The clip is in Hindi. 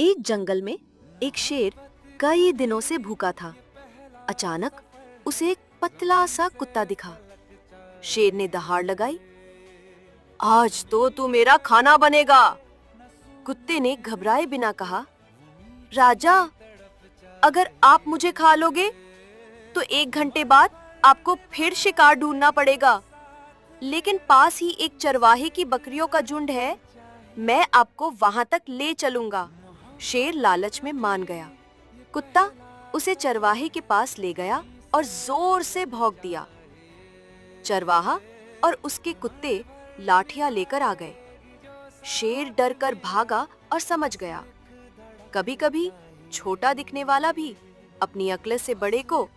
एक जंगल में एक शेर कई दिनों से भूखा था। अचानक उसे एक पतला सा कुत्ता दिखा। शेर ने दहाड़ लगाई, आज तो तू मेरा खाना बनेगा। कुत्ते ने घबराए बिना कहा, राजा, अगर आप मुझे खा लोगे तो 1 घंटे बाद आपको फिर शिकार ढूंढना पड़ेगा। लेकिन पास ही एक चरवाहे की बकरियों का झुंड है, मैं आपको वहां तक ले चलूंगा। शेर लालच में मान गया। कुत्ता उसे चरवाहे के पास ले गया और जोर से भौंक दिया। चरवाहा और उसके कुत्ते लाठियां लेकर आ गए। शेर डर कर भागा और समझ गया, कभी-कभी छोटा दिखने वाला भी अपनी अक्ल से बड़े को